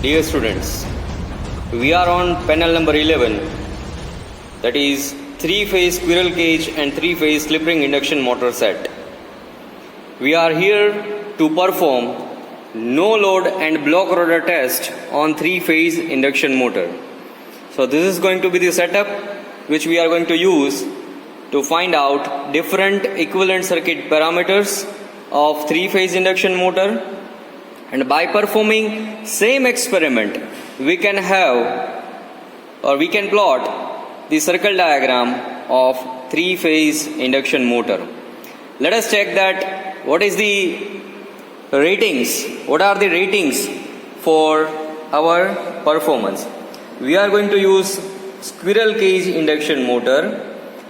Dear students, we are on panel number 11, that is 3-phase squirrel cage and 3-phase slip ring induction motor set. We are here to perform no load and block rotor test on 3-phase induction motor. So this is going to be the setup which we are going to use to find out different equivalent circuit parameters of 3-phase induction motor, and by performing same experiment we can have or we can plot the circle diagram of 3-phase induction motor. Let us check that what are the ratings for our performance. We are going to use squirrel cage induction motor.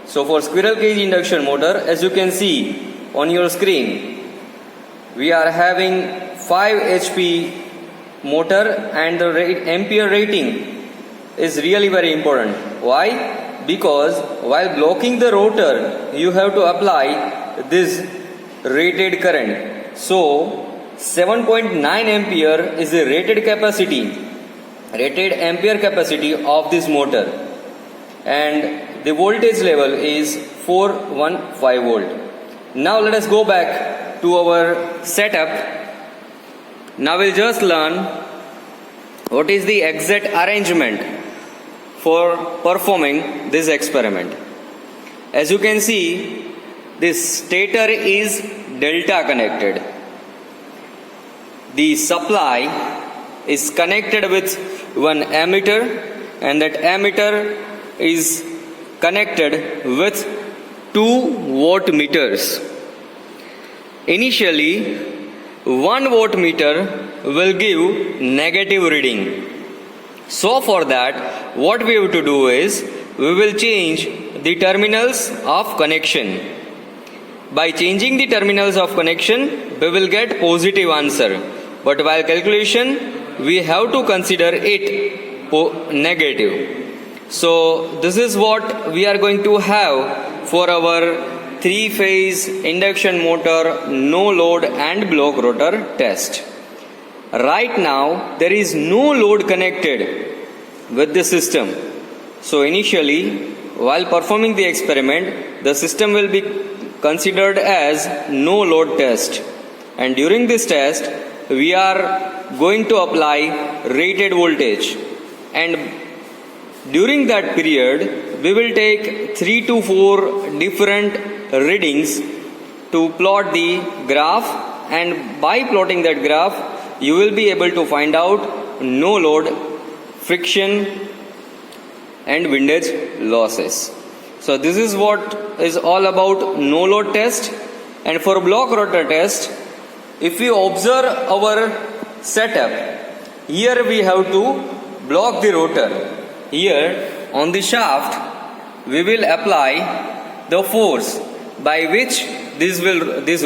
So for squirrel cage induction motor, as you can see on your screen, we are having 5 HP motor, and the ampere rating is really very important. Why? Because while blocking the rotor, you have to apply this rated current. So 7.9 ampere is the rated ampere capacity of this motor, and the voltage level is 415 volt. Now let us go back to our setup. Now we'll just learn what is the exact arrangement for performing this experiment. As you can see, this stator is delta connected. The supply is connected with one ammeter, and that ammeter is connected with 2 voltmeters. Initially, 1 voltmeter will give negative reading. So for that, what we have to do is, we will change the terminals of connection. By changing the terminals of connection, we will get positive answer. But while calculation, we have to consider it negative. So this is what we are going to have for our 3-phase induction motor no load and block rotor test. Right now there is no load connected with the system. So initially, while performing the experiment, the system will be considered as no load test, and during this test we are going to apply rated voltage, and during that period we will take 3 to 4 different readings to plot the graph, and by plotting that graph you will be able to find out no load, friction and windage losses. So this is what is all about no load test. And for block rotor test, if you observe our setup, here we have to block the rotor. Here on the shaft we will apply the force by which this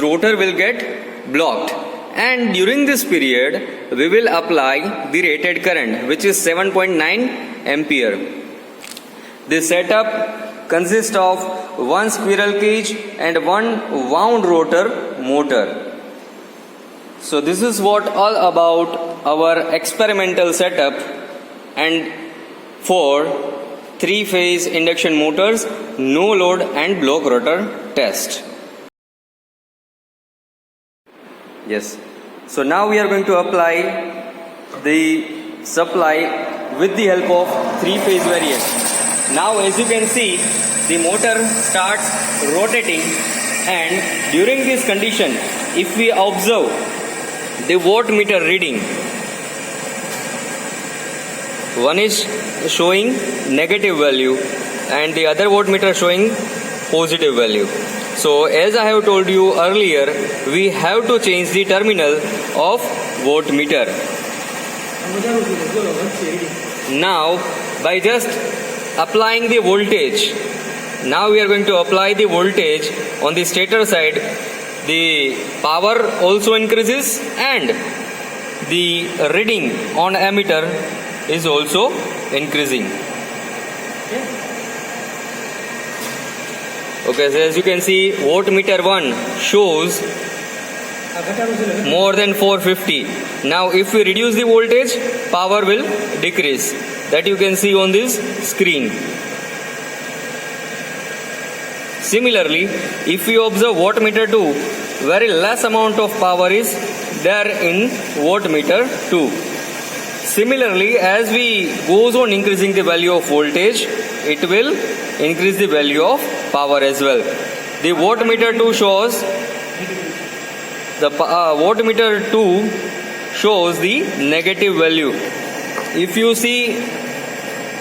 rotor will get blocked, and during this period we will apply the rated current, which is 7.9 ampere. This setup consists of one squirrel cage and one wound rotor motor. So this is what all about our experimental setup and for 3-phase induction motors no load and block rotor test. Yes. So now we are going to apply the supply with the help of 3-phase variant. Now as you can see, the motor starts rotating, and during this condition, if we observe the voltmeter reading, one is showing negative value and the other voltmeter showing positive value. So as I have told you earlier, we have to change the terminal of voltmeter. Now by just applying the voltage, now we are going to apply the voltage on the stator side. The power also increases and the reading on ammeter is also increasing. Okay, so as you can see, voltmeter 1 shows more than 450 Now if we reduce the voltage, power will decrease. That you can see on this screen. Similarly, if we observe wattmeter 2, very less amount of power is there in wattmeter 2. Similarly, as we goes on increasing the value of voltage, it will increase the value of power as well. The wattmeter 2 shows the negative value. If you see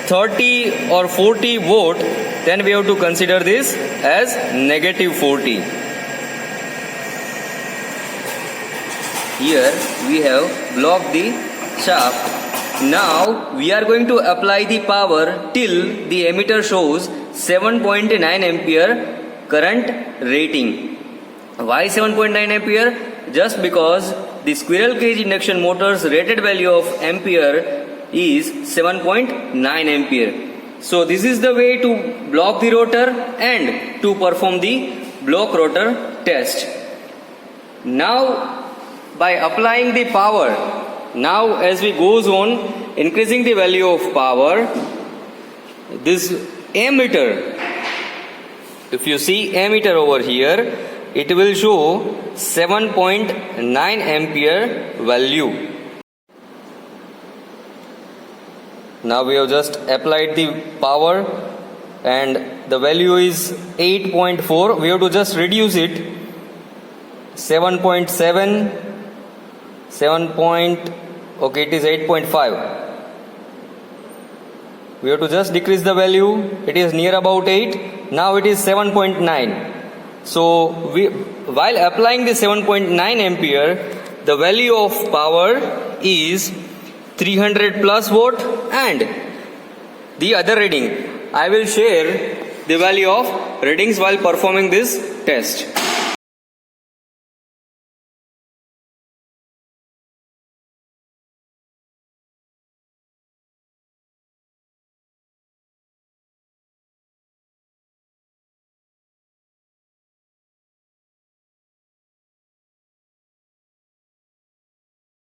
30 or 40 volt, then we have to consider this as negative 40. Here we have blocked the shaft. Now we are going to apply the power till the emitter shows 7.9 ampere current rating. Why 7.9 ampere? Just because the squirrel cage induction motor's rated value of ampere is 7.9 ampere. So this is the way to block the rotor and to perform the block rotor test. Now by applying the power, now as we goes on increasing the value of power, this ammeter, if you see ammeter over here, it will show 7.9 ampere value. Now we have just applied the power and the value is 8.4. We have to just reduce it. 7.7, okay, it is 8.5. We have to just decrease the value. It is near about 8. Now it is 7.9. So while applying the 7.9 ampere, the value of power is 300 plus watt, and the other reading I will share the value of readings while performing this test.